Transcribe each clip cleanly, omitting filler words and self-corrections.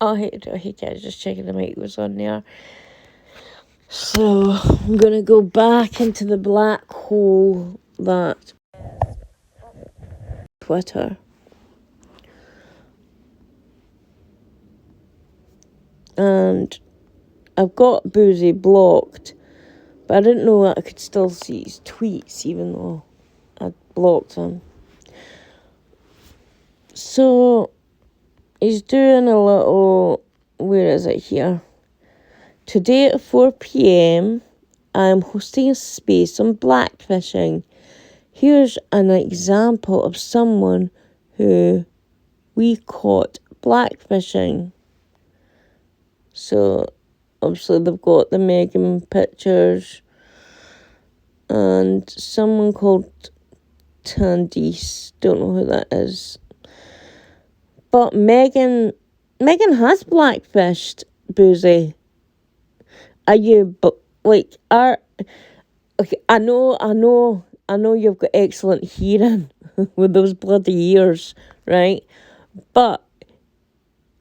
Oh, hey guys, just checking the mic was on there. So, I'm gonna go back into the black hole that Twitter. And I've got BOOZY blocked, but I didn't know that I could still see his tweets even though I'd blocked him. So, he's doing a little, where is it here? Today at 4 p.m, I'm hosting a space on blackfishing. Here's an example of someone who we caught blackfishing. So, obviously they've got the Megan pictures and someone called Tandis, don't know who that is. But Megan has blackfished, BOOZY. Are you, okay, I know you've got excellent hearing with those bloody ears, right? But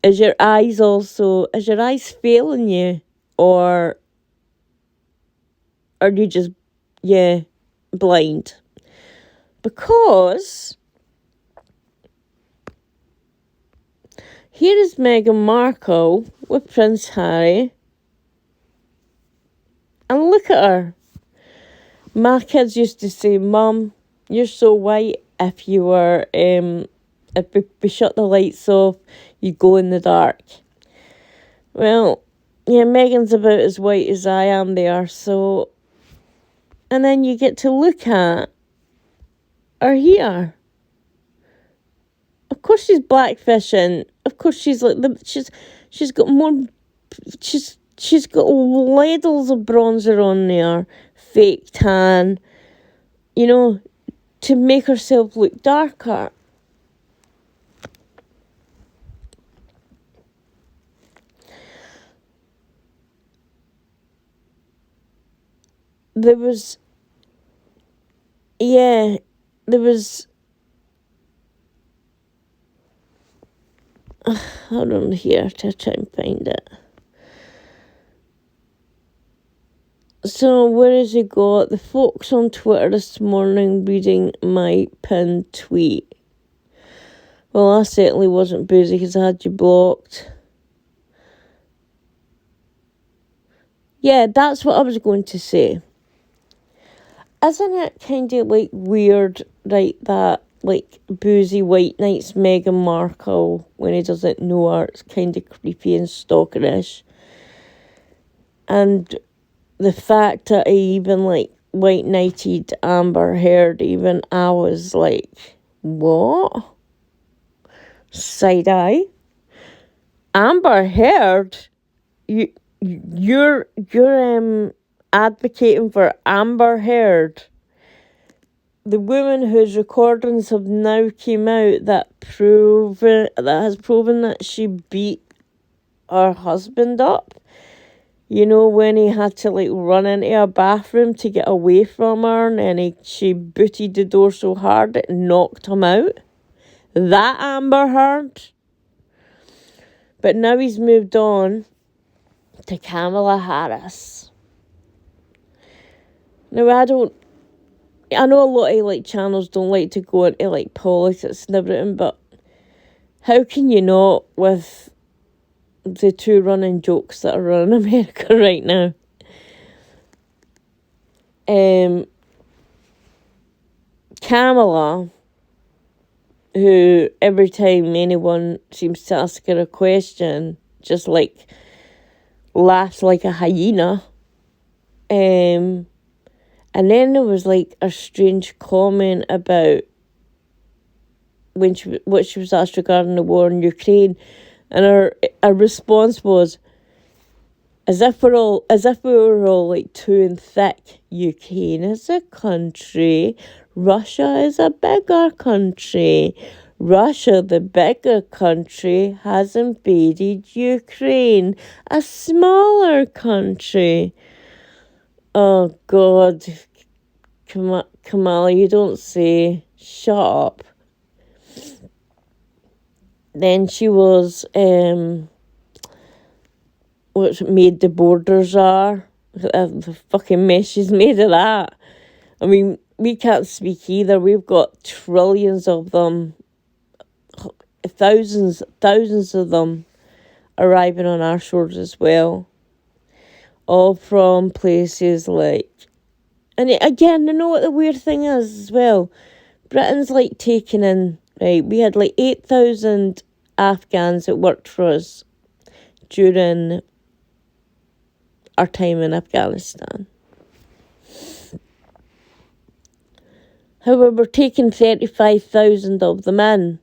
is your eyes failing you? Or are you just, blind? Because here is Meghan Markle with Prince Harry. And look at her. My kids used to say, Mum, you're so white. If you were, if we shut the lights off, you go in the dark. Well, yeah, Megan's about as white as I am there, so... And then you get to look at her here. Of course she's blackfishing. Of course she's like... She's got more... She's got ladles of bronzer on there. Fake tan. You know, to make herself look darker. There was... Hold on here to try and find it. So, where has he got? The folks on Twitter this morning reading my pinned tweet. Well, I certainly wasn't BOOZY because I had you blocked. Yeah, that's what I was going to say. Isn't it kind of like weird, right, that like BOOZY white knights Meghan Markle when he doesn't know her? It's kind of creepy and stalkerish. And the fact that he even like white knighted Amber Heard, even I was like, what? Side eye. Amber Heard? You're advocating for Amber Heard, the woman whose recordings have now came out that has proven that she beat her husband up. You know, when he had to like run into a bathroom to get away from her, and she booted the door so hard it knocked him out. That Amber Heard. But now he's moved on to Kamala Harris. Now I know a lot of like channels don't like to go into like politics and everything, but how can you not with the two running jokes that are running America right now? Kamala, who every time anyone seems to ask her a question, just like laughs like a hyena. And then there was like a strange comment about what she was asked regarding the war in Ukraine, and her response was, as if we were all like too and thick. Ukraine is a country. Russia is a bigger country. Russia, the bigger country, has invaded Ukraine, a smaller country. Oh, God. Kamala, you don't say. Shut up. Then she was what's made the borders are. The fucking mess she's made of that. I mean, we can't speak either. We've got trillions of them, thousands of them arriving on our shores as well. All from places like... And again, you know what the weird thing is as well? Britain's like taking in... Right, we had like 8,000 Afghans that worked for us during our time in Afghanistan. However, we're taking 35,000 of them in.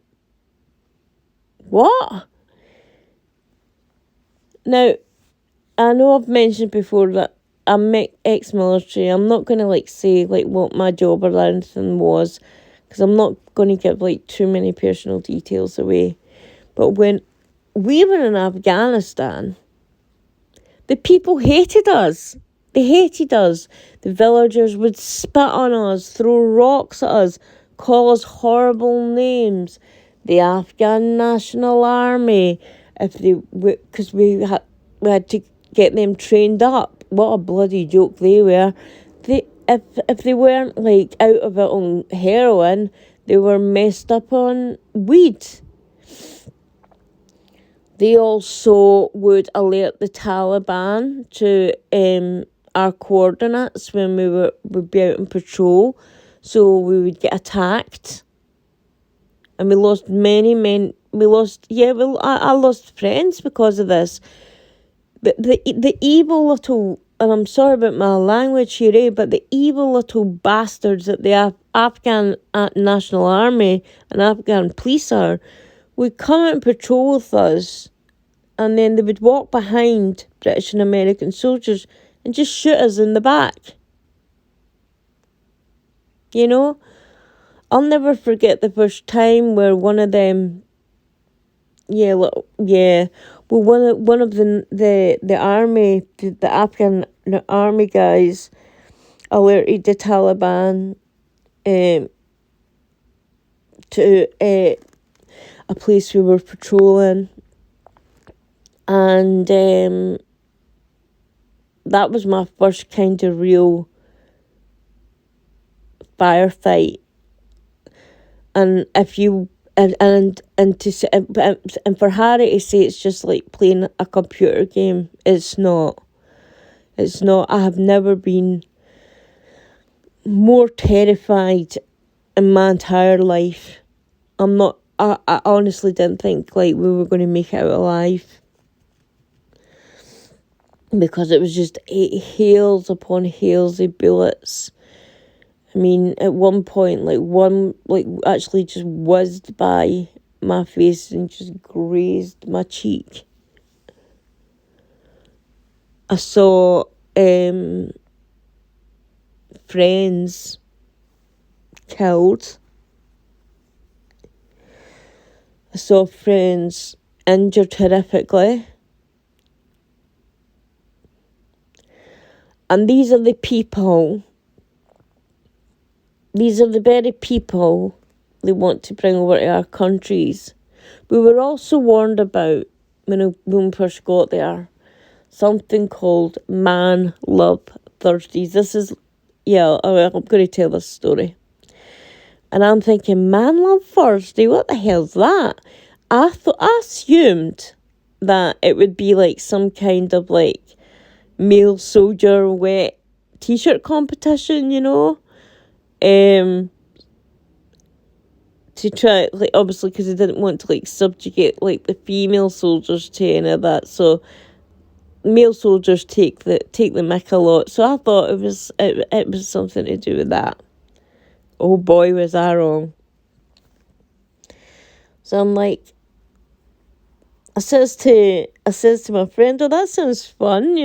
What? Now, I know I've mentioned before that I'm ex-military. I'm not going to say what my job or anything was, because I'm not going to give too many personal details away. But when we were in Afghanistan, the people hated us. They hated us. The villagers would spit on us, throw rocks at us, call us horrible names. The Afghan National Army, because we had to get them trained up. What a bloody joke they were. If they weren't out of it on heroin, they were messed up on weed. They also would alert the Taliban to our coordinates when would be out on patrol, so we would get attacked. And we lost many men. I lost friends because of this. But the evil little, and I'm sorry about my language here, but the evil little bastards that the Afghan National Army and Afghan police would come out and patrol with us, and then they would walk behind British and American soldiers and just shoot us in the back. You know? I'll never forget the first time where one of them... Well, one of the army, the Afghan army guys alerted the Taliban to a place we were patrolling, and that was my first kind of real firefight. And if you and for Harry to say it's just like playing a computer game, it's not. It's not. I have never been more terrified in my entire life. I honestly didn't think we were going to make it out alive, because it was just hails upon hails of bullets. I mean, at one point, one actually just whizzed by my face and just grazed my cheek. I saw friends killed. I saw friends injured horrifically. And these are the very people they want to bring over to our countries. We were also warned about, when we first got there, something called Man Love Thursdays. This is, I'm going to tell this story. And I'm thinking, Man Love Thursday, what the hell's that? I assumed that it would be some kind of male soldier wet t-shirt competition, to try, obviously, because they didn't want to subjugate the female soldiers to any of that, so male soldiers take the mick a lot. So I thought it was something to do with that. Oh boy, was I wrong. So I'm I says to my friend, "Oh, that sounds fun,"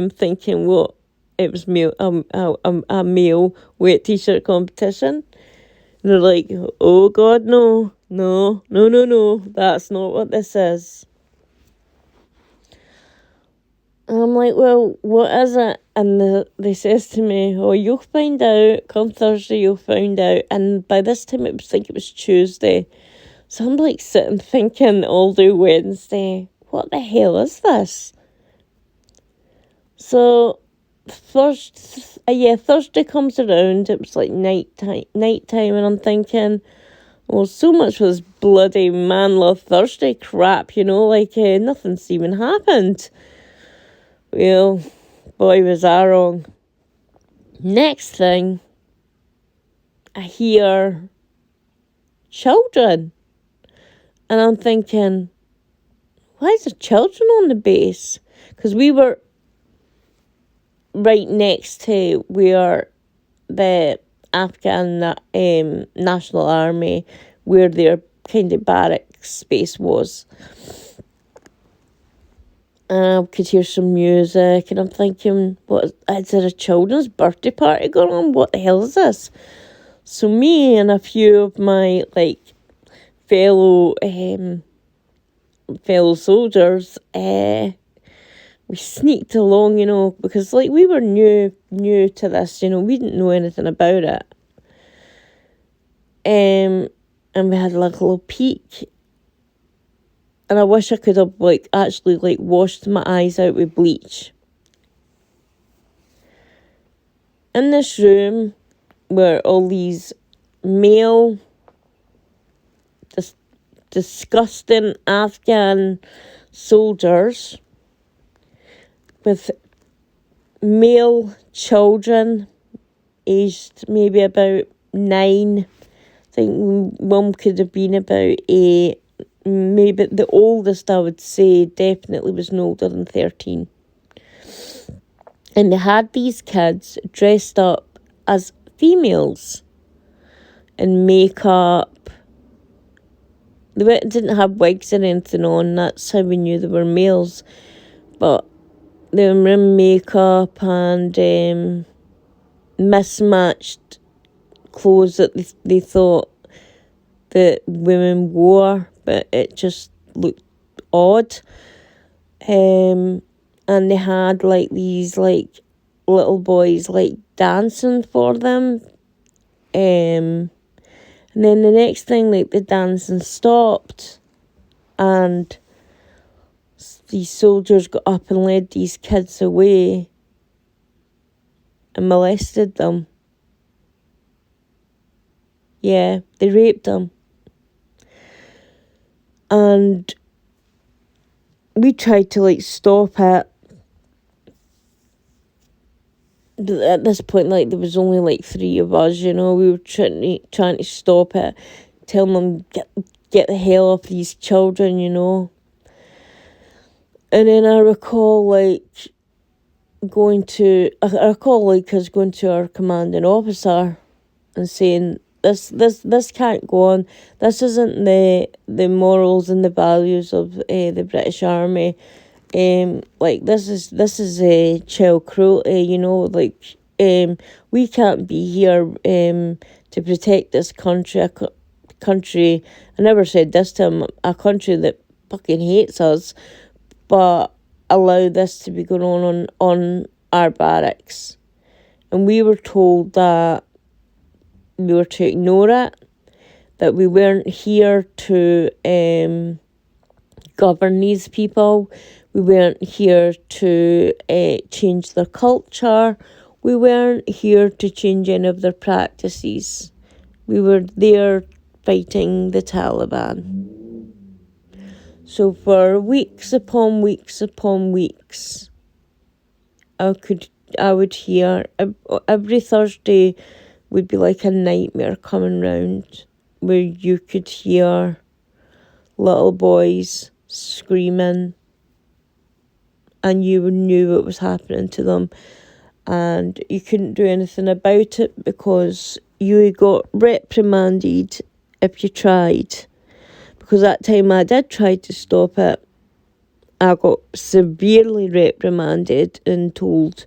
thinking what it was a male weight t-shirt competition. And they're like, "Oh God, no, that's not what this is." And I'm like, "Well, what is it?" And they says to me, "Oh, you'll find out. Come Thursday, you'll find out." And by this time, it was Tuesday. So I'm sitting thinking all day Wednesday, what the hell is this? So Thursday comes around. It was like night time, and I'm thinking, well, so much for this bloody Man Love Thursday crap, like nothing's even happened. Well, boy, was I wrong. Next thing, I hear children, and I'm thinking, why is there children on the base? Because we were right next to where the Afghan National Army, where their kind of barracks space was. And I could hear some music, and I'm thinking, what, is there a children's birthday party going on? What the hell is this? So me and a few of my, fellow soldiers, we sneaked along, because, we were new to this, we didn't know anything about it. And we had, a little peek. And I wish I could have, actually, washed my eyes out with bleach. In this room were all these male, disgusting Afghan soldiers with male children aged maybe about 9. I think one could have been about 8. Maybe the oldest, I would say, definitely was no older than 13. And they had these kids dressed up as females in makeup. They didn't have wigs or anything on. That's how we knew they were males. But they were in makeup and mismatched clothes that they thought that women wore, but it just looked odd. And they had these little boys dancing for them. And then the next thing, the dancing stopped, and these soldiers got up and led these kids away and molested them. Yeah, they raped them. And we tried to stop it. But at this point, there was only 3 of us, we were trying to stop it, tell them get the hell off these children, And then I recall going to our commanding officer and saying, This can't go on. This isn't the morals and the values of the British Army. This is child cruelty. We can't be here to protect this country. Country. I never said this to him. A country that fucking hates us, but allow this to be going on our barracks. And we were told that we were to ignore it, that we weren't here to govern these people. We weren't here to change their culture. We weren't here to change any of their practices. We were there fighting the Taliban. So for weeks upon weeks upon weeks, I would hear every Thursday would be like a nightmare coming round, where you could hear little boys screaming, and you knew what was happening to them, and you couldn't do anything about it because you got reprimanded if you tried. Because that time I did try to stop it, I got severely reprimanded and told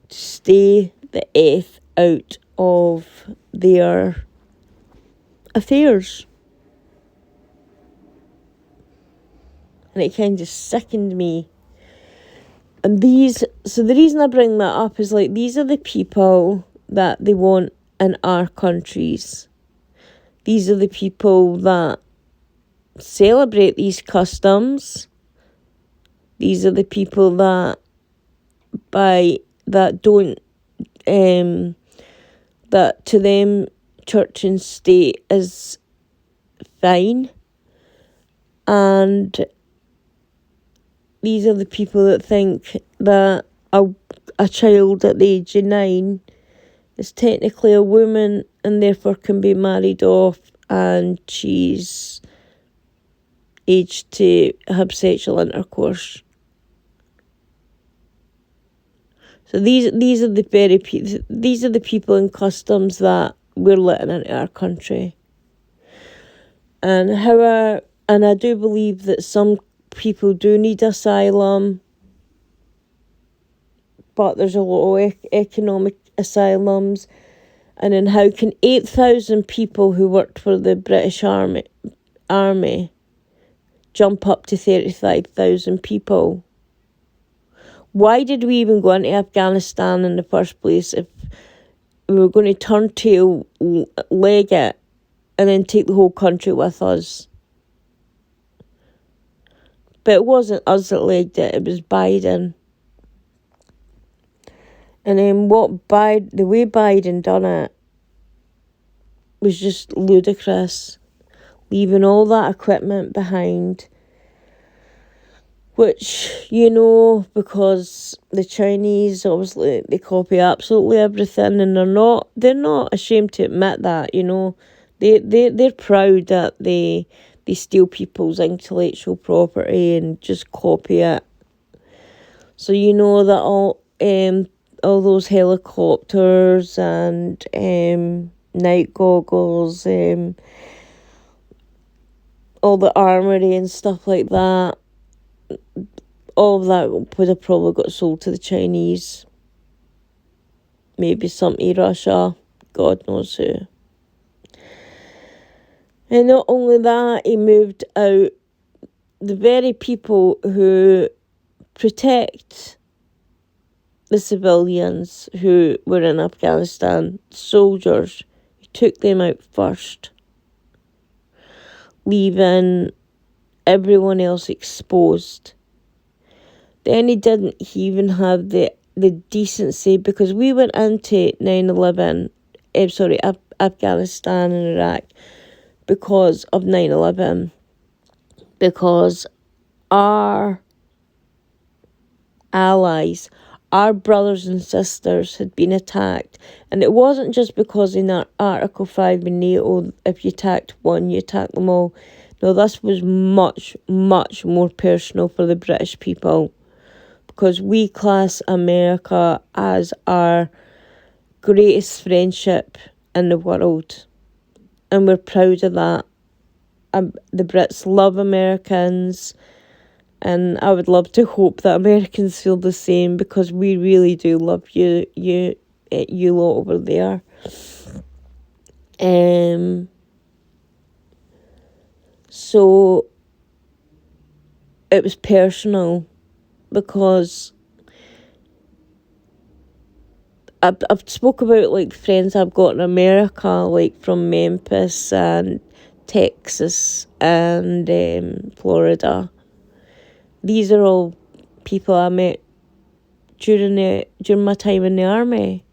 to stay the F out of their affairs. And it kind of sickened me. And so the reason I bring that up is these are the people that they want in our countries. These are the people that celebrate these customs. These are the people that by that don't that to them church and state is fine, and these are the people that think that a child at the age of 9 is technically a woman and therefore can be married off, and she's aged to have sexual intercourse. So these are the people and customs that we're letting into our country. And I do believe that some people do need asylum, but there's a lot of economic asylums. And then how can 8,000 people who worked for the British Army jump up to 35,000 people? Why did we even go into Afghanistan in the first place if we were going to turn tail, leg it, and then take the whole country with us? But it wasn't us that legged it, it was Biden. And then the way Biden done it was just ludicrous. Leaving all that equipment behind, which, because the Chinese, obviously, they copy absolutely everything, and they're not ashamed to admit that, They're proud that they steal people's intellectual property and just copy it. So that all those helicopters and night goggles, all the armory and stuff like that, all of that would have probably got sold to the Chinese. Maybe some to Russia. God knows who. And not only that, he moved out the very people who protect the civilians who were in Afghanistan, soldiers. He took them out first, leaving everyone else exposed. Then he didn't even have the decency, because we went into 9/11, Afghanistan and Iraq because of 9/11, because our allies, our brothers and sisters had been attacked. And it wasn't just because in Article 5 in NATO, if you attacked one, you attacked them all. No, this was much, much more personal for the British people, because we class America as our greatest friendship in the world. And we're proud of that. The Brits love Americans, and I would love to hope that Americans feel the same, because we really do love you lot over there. So it was personal, because I've spoke about like friends I've got in America, like from Memphis and Texas and Florida. These are all people I met during my time in the army,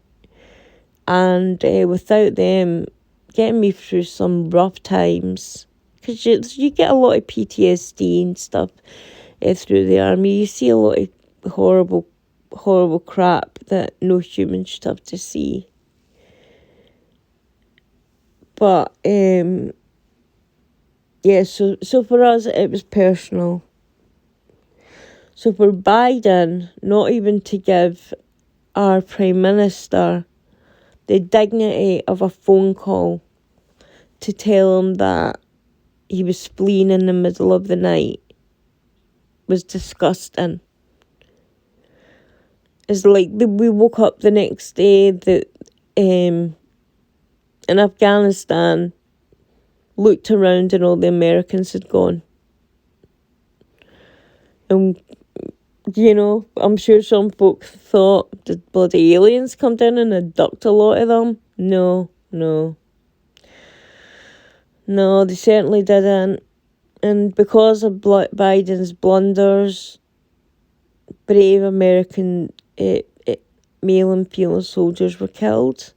and without them getting me through some rough times, because you get a lot of PTSD and stuff through the army. You see a lot of horrible crap that no human should have to see. But so for us it was personal. So for Biden not even to give our Prime Minister the dignity of a phone call to tell him that he was fleeing in the middle of the night was disgusting. It's like we woke up the next day that in Afghanistan, looked around and all the Americans had gone. And, I'm sure some folk thought, did bloody aliens come down and abduct a lot of them? No, they certainly didn't. And because of Biden's blunders, brave American male and female soldiers were killed.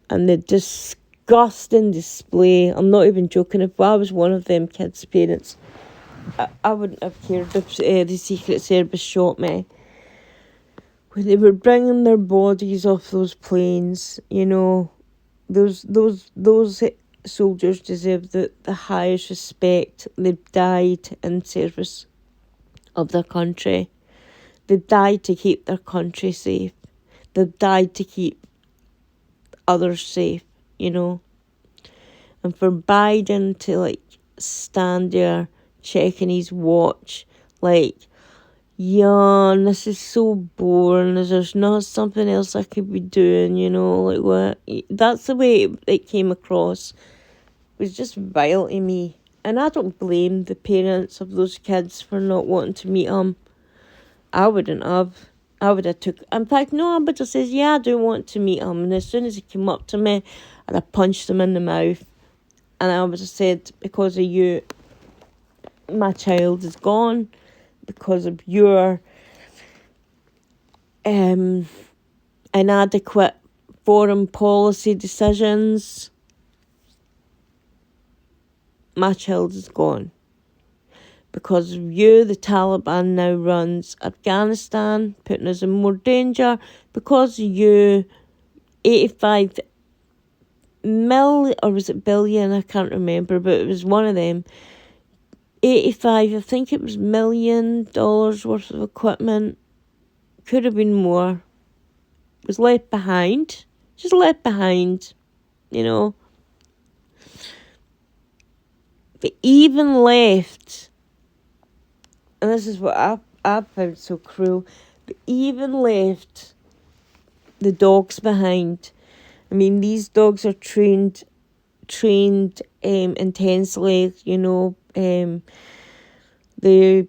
And the disgusting display, I'm not even joking, if I was one of them kids' parents, I wouldn't have cared if the Secret Service shot me. When they were bringing their bodies off those planes, you know, those soldiers deserve the highest respect. They died in service of their country. They died to keep their country safe. They died to keep others safe, you know. And for Biden to, like, stand there checking his watch, like, yeah, this is so boring. There's not something else I could be doing, you know, like what? That's the way it came across. It was just vile to me. And I don't blame the parents of those kids for not wanting to meet him. I wouldn't have. I would have took... In fact, no, I would have said, yeah, I do want to meet him. And as soon as he came up to me, I'd have punched him in the mouth. And I would have said, because of you, my child is gone. Because of your inadequate foreign policy decisions, my child is gone. Because of you, the Taliban now runs Afghanistan, putting us in more danger. Because of you, 85 million, or was it billion? I can't remember, but it was one of them. 85, I think it was $1 million worth of equipment. Could have been more. Was left behind. Just left behind, you know. But even left, and this is what I found so cruel, but even left the dogs behind. I mean, these dogs are trained intensely, you know. They're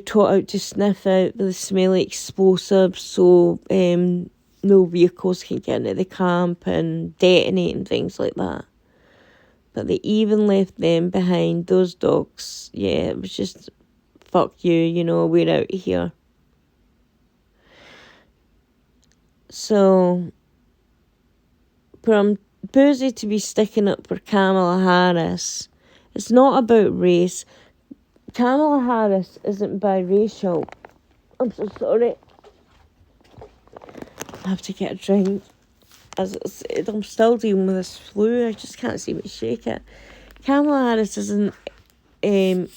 taught out to sniff out the smelly explosives, so no vehicles can get into the camp and detonate and things like that. But they even left them behind, those dogs. Yeah, it was just, fuck you, you know, we're out of here. So, from BOOZY to be sticking up for Kamala Harris, it's not about race. Kamala Harris isn't biracial. I'm so sorry. I have to get a drink. As I said, I'm still dealing with this flu. I just can't seem to shake it. Kamala Harris isn't an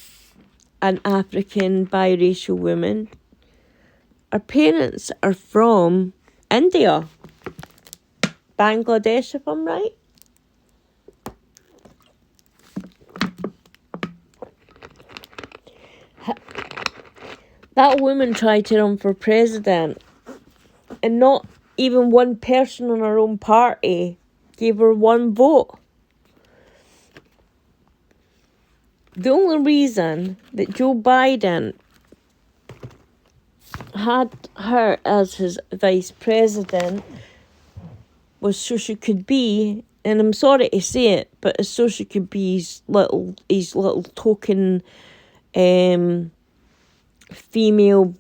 African biracial woman. Her parents are from India. Bangladesh, if I'm right. That woman tried to run for president, and not even one person in her own party gave her one vote. The only reason that Joe Biden had her as his vice president was so she could be, and I'm sorry to say it, but it's so she could be his little token female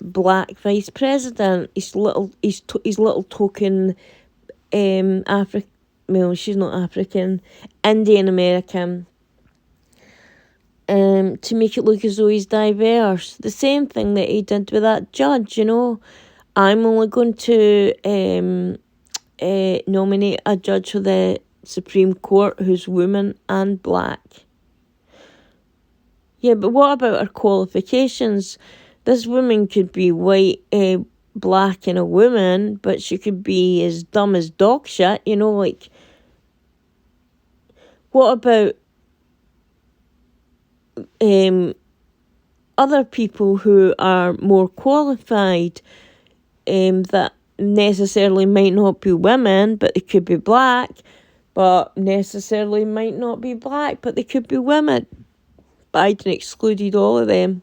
black vice president. His little token well, she's not African, Indian American. To make it look as though he's diverse. The same thing that he did with that judge, you know. I'm only going to nominate a judge for the Supreme Court who's woman and black. Yeah, but what about her qualifications? This woman could be white, black and a woman, but she could be as dumb as dog shit, you know, like... What about other people who are more qualified, that necessarily might not be women, but they could be black, but necessarily might not be black, but they could be women. Biden excluded all of them.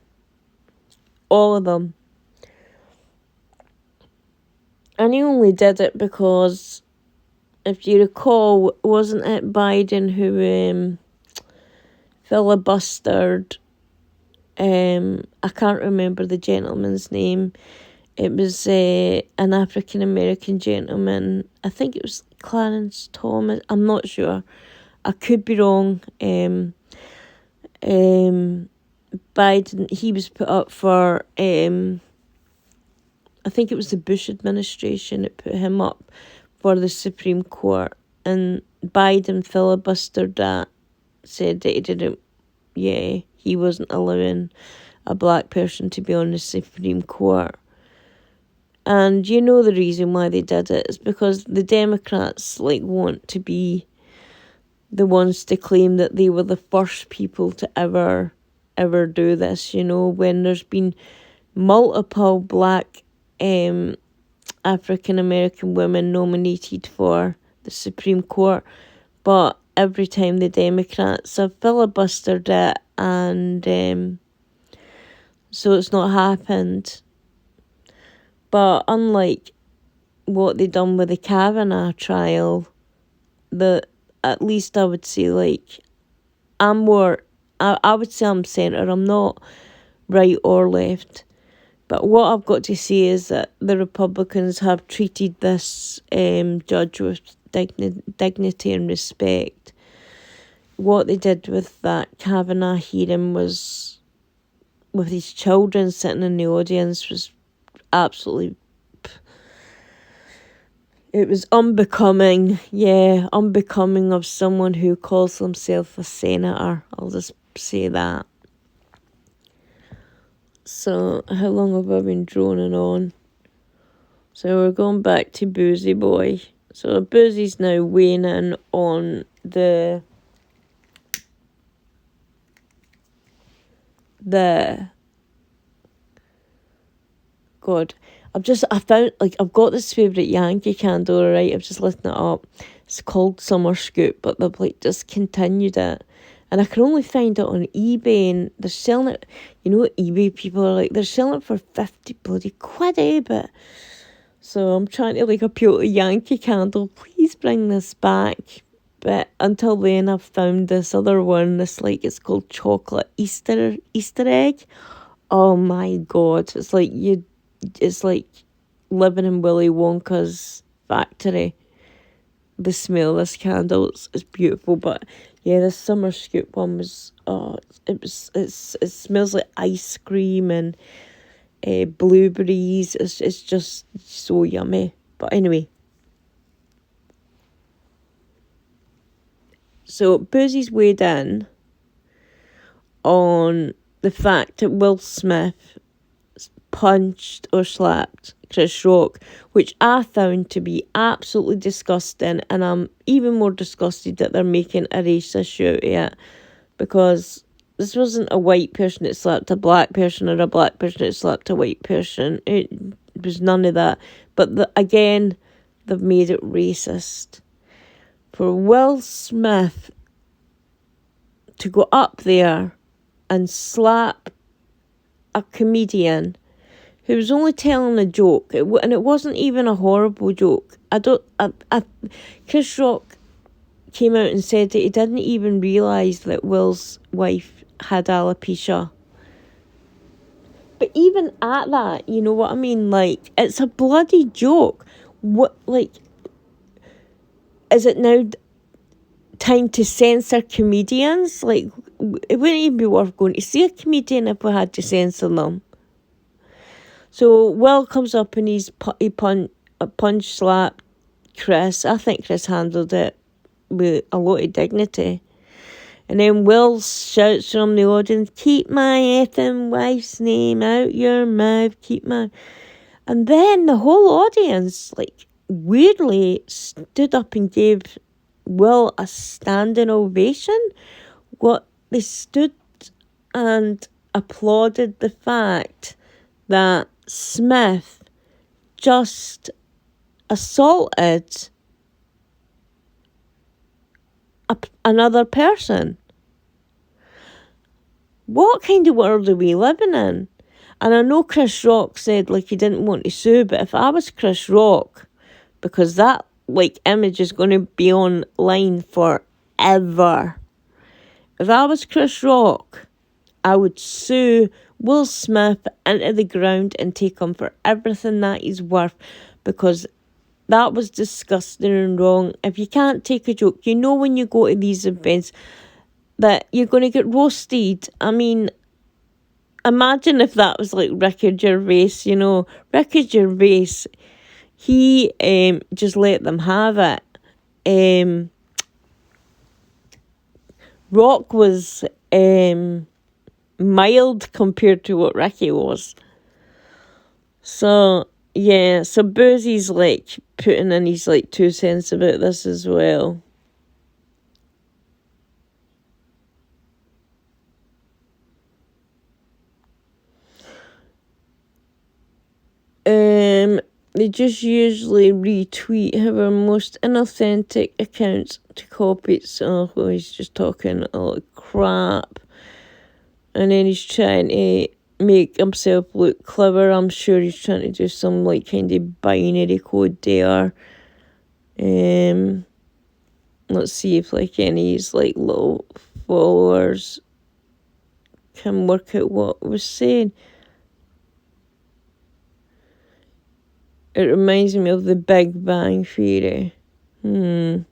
All of them. And he only did it because, if you recall, wasn't it Biden who filibustered, I can't remember the gentleman's name, It was an African-American gentleman. I think it was Clarence Thomas. I'm not sure. I could be wrong. Biden, he was put up for, I think it was the Bush administration that put him up for the Supreme Court. And Biden filibustered that, said that he wasn't allowing a black person to be on the Supreme Court. And you know the reason why they did it is because the Democrats want to be the ones to claim that they were the first people to ever do this, when there's been multiple black African-American women nominated for the Supreme Court, but every time the Democrats have filibustered it, and so it's not happened. But unlike what they done with the Kavanaugh trial, at least I would say, I'm more, I would say I'm centre. I'm not right or left. But what I've got to say is that the Republicans have treated this judge with dignity and respect. What they did with that Kavanaugh hearing was, with his children sitting in the audience, was absolutely, it was unbecoming of someone who calls himself a senator. I'll just say that. So, how long have I been droning on? So, we're going back to Boozy Boy. So, Boozy's now weighing in on the God, I've got this favourite Yankee candle, right? I've just lifted it up. It's called Summer Scoop, but they've just continued it. And I can only find it on eBay, and they're selling it. You know what eBay people are like? They're selling it for 50 bloody quid, but... So I'm trying to appeal to Yankee Candle. Please bring this back. But until then, I've found this other one. It's called Chocolate Easter Egg. Oh my God. It's like living in Willy Wonka's factory. The smell of this candle is beautiful. But yeah, this Summer Scoop one was, it smells like ice cream and blueberries. It's just so yummy. But anyway, so Boozy's weighed in on the fact that Will Smith punched or slapped Chris Rock, which I found to be absolutely disgusting, and I'm even more disgusted that they're making a race issue out of it, because this wasn't a white person that slapped a black person or a black person that slapped a white person. It was none of that. But again, they've made it racist. For Will Smith to go up there and slap a comedian who was only telling a joke, and it wasn't even a horrible joke. Chris Rock came out and said that he didn't even realise that Will's wife had alopecia. But even at that, you know what I mean? It's a bloody joke. What, is it now time to censor comedians? It wouldn't even be worth going to see a comedian if we had to censor them. So Will comes up and he punch slapped Chris. I think Chris handled it with a lot of dignity. And then Will shouts from the audience, "Keep my effing wife's name out your mouth, keep my..." And then the whole audience, weirdly stood up and gave Will a standing ovation. They stood and applauded the fact that Smith just assaulted another person. What kind of world are we living in? And I know Chris Rock said he didn't want to sue, but if I was Chris Rock, because that image is going to be online forever. If I was Chris Rock, I would sue Will Smith into the ground and take him for everything that he's worth, because that was disgusting and wrong. If you can't take a joke, you know when you go to these events that you're going to get roasted. I mean, imagine if that was like Ricky Gervais, Ricky Gervais, he just let them have it. Rock was mild compared to what Ricky was. So, yeah, so Boozy's like putting in his like 2 cents about this as well. They just usually retweet however most inauthentic accounts to copy it. So he's just talking a lot of crap. And then he's trying to make himself look clever. I'm sure he's trying to do some like kind of binary code there. Let's see if like any of his like little followers can work out what it was saying. It reminds me of the Big Bang Theory. And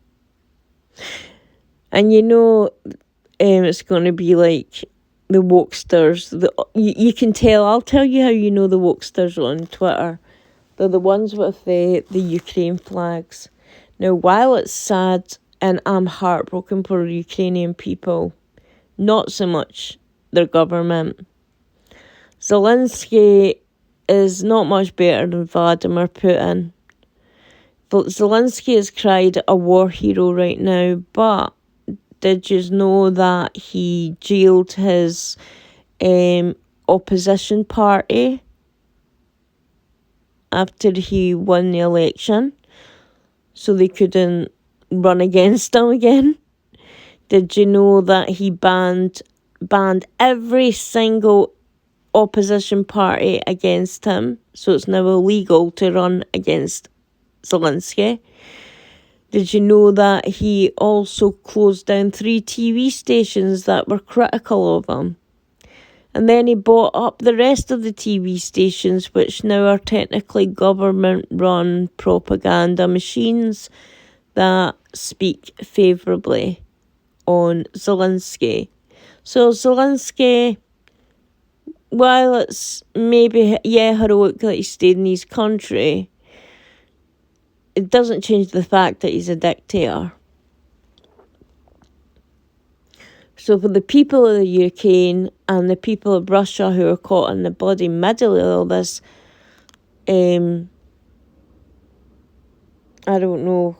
it's going to be like the wokesters. You can tell. I'll tell you how you know the wokesters on Twitter. They're the ones with the Ukraine flags. Now, while it's sad and I'm heartbroken for Ukrainian people, not so much their government. Zelensky is not much better than Vladimir Putin. Zelensky is cried a war hero right now, but did you know that he jailed his opposition party after he won the election, so they couldn't run against him again? Did you know that he banned every single opposition party against him, so it's now illegal to run against Zelensky? Did you know that he also closed down 3 TV stations that were critical of him? And then he bought up the rest of the TV stations, which now are technically government-run propaganda machines that speak favourably on Zelensky. So Zelensky, while it's maybe, heroic that he stayed in his country, it doesn't change the fact that he's a dictator. So for the people of the Ukraine and the people of Russia who are caught in the bloody middle of all this, I don't know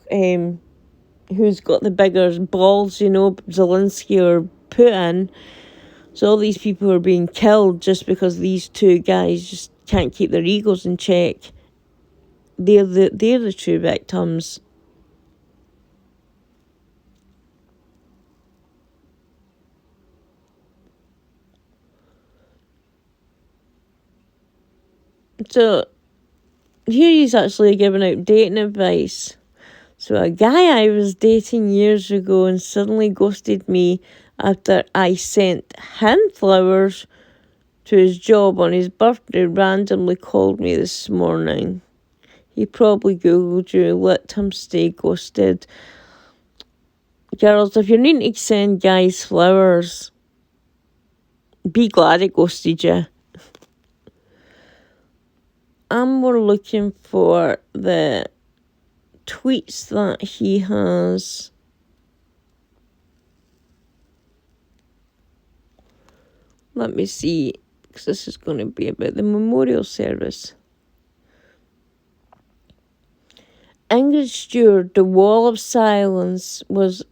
who's got the bigger balls, Zelensky or Putin. So all these people are being killed just because these two guys just can't keep their egos in check. They're the true victims. So here he's actually giving out dating advice. So a guy I was dating years ago and suddenly ghosted me after I sent him flowers to his job on his birthday, randomly called me this morning. He probably Googled you, let him stay ghosted. Girls, if you're needing to send guys flowers, be glad he ghosted you. I'm more looking for the tweets that he has. Let me see, because this is going to be about the memorial service. Ingrid Stewart, the wall of silence was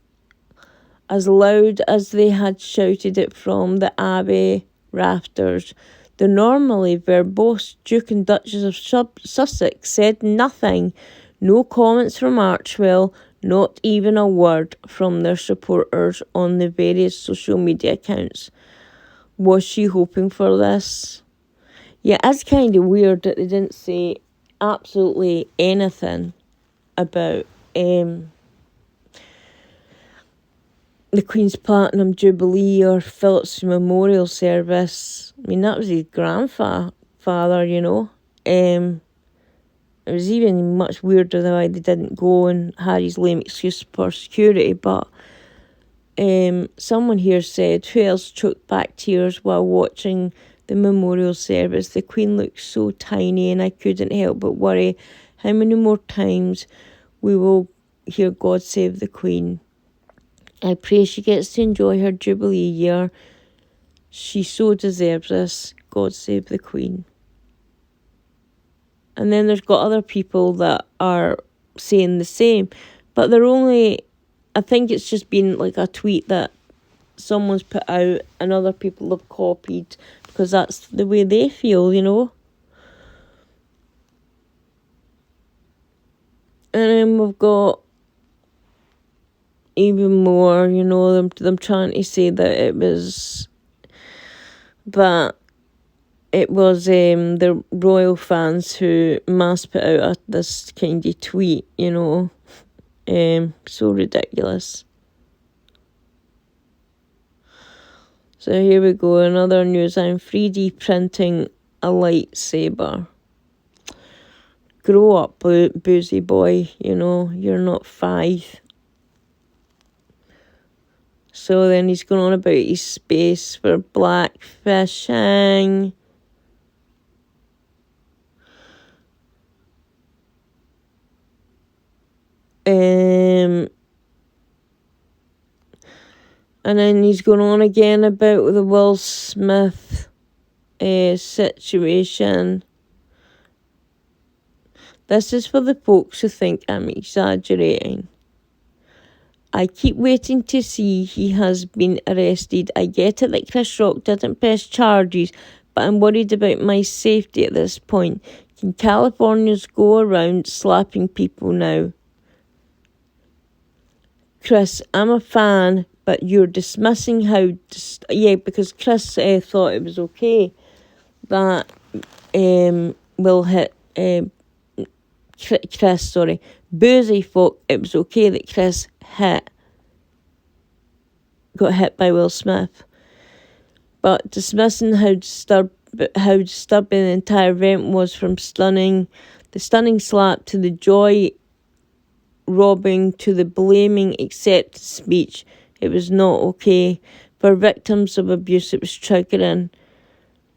as loud as they had shouted it from the Abbey rafters. The normally verbose Duke and Duchess of Sussex said nothing. No comments from Archwell, not even a word from their supporters on the various social media accounts. Was she hoping for this? Yeah, it's kind of weird that they didn't say absolutely anything about the Queen's Platinum Jubilee or Philip's Memorial Service. I mean, that was his grandfather, you know. It was even much weirder the way they didn't go and Harry's lame excuse for security, but someone here said, who else choked back tears while watching the memorial service? The Queen looked so tiny and I couldn't help but worry how many more times we will hear God Save the Queen. I pray she gets to enjoy her Jubilee year. She so deserves this. God save the Queen. And then there's got other people that are saying the same. But they're only, I think it's just been like a tweet that someone's put out and other people have copied because that's the way they feel, you know. And then we've got even more, you know, them trying to say that it was the royal fans who mass put out this kind of tweet, you know. So ridiculous. So here we go, another news. I'm 3D printing a lightsaber. Grow up, boozy boy, you know, you're not 5. So then he's going on about his space for blackfishing. And then he's going on again about the Will Smith situation. This is for the folks who think I'm exaggerating. I keep waiting to see he has been arrested. I get it that Chris Rock didn't press charges, but I'm worried about my safety at this point. Can Californians go around slapping people now? Chris, I'm a fan, but you're dismissing how... because Chris thought it was okay that Will hit... Boozy thought it was okay that Chris got hit by Will Smith. But dismissing how disturbing the entire event was, from the stunning slap to the joy robbing to the blaming acceptance speech, it was not okay. For victims of abuse, it was triggering.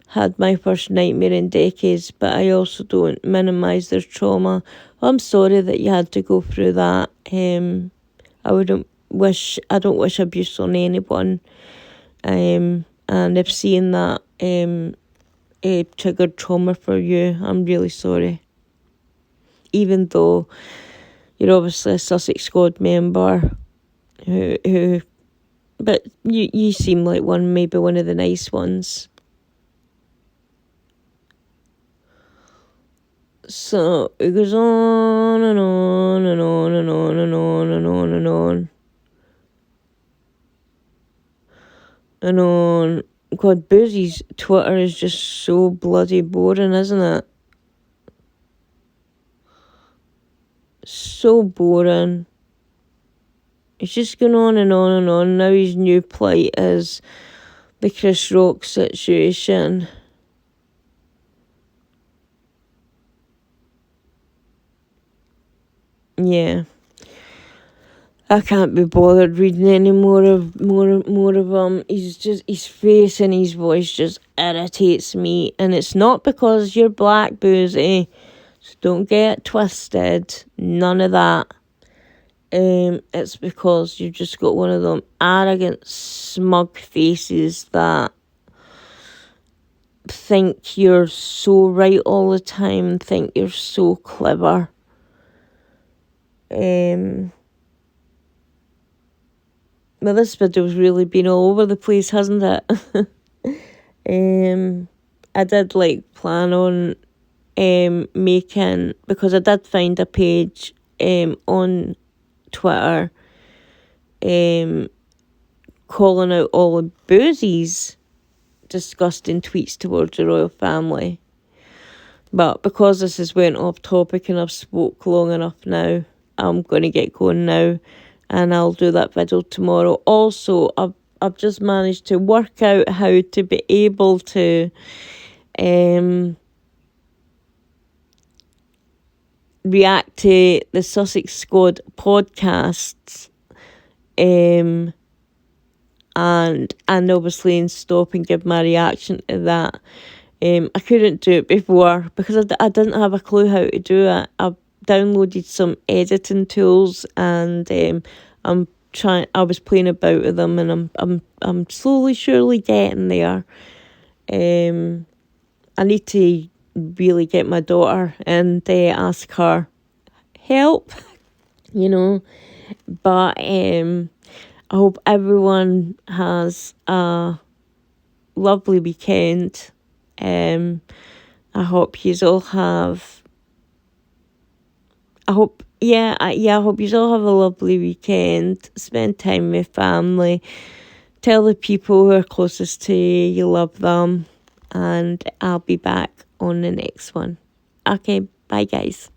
Had my first nightmare in decades, but I also don't minimise their trauma. I'm sorry that you had to go through that. I don't wish abuse on anyone. And if seeing that triggered trauma for you, I'm really sorry. Even though you're obviously a Sussex Squad member, but you seem like maybe one of the nice ones. So it goes on and on and on and on and on and on and on and on. God, Boozy's Twitter is just so bloody boring, isn't it? So boring. It's just going on and on and on. Now his new plight is the Chris Rock situation. Yeah, I can't be bothered reading any more of him. He's just, his face and his voice just irritates me, and it's not because you're black, Boozy. So don't get twisted. None of that. It's because you've just got one of them arrogant, smug faces that think you're so right all the time, think you're so clever. Well, this video's really been all over the place, hasn't it? I did plan on making, because I did find a page on Twitter calling out all of Boozy's disgusting tweets towards the royal family. But because this has went off topic and I've spoke long enough now, I'm going to get going now. and I'll do that video tomorrow. Also, I've just managed to work out how to be able to react to the Sussex Squad podcasts, and obviously and stop and give my reaction to that. I couldn't do it before because I didn't have a clue how to do it. I've downloaded some editing tools, and I was playing about with them, and I'm slowly surely getting there. I need to really get my daughter and ask her help, but I hope everyone has a lovely weekend. I hope you all have. I hope you all have a lovely weekend. Spend time with family. Tell the people who are closest to you love them, and I'll be back on the next one. Okay, bye guys.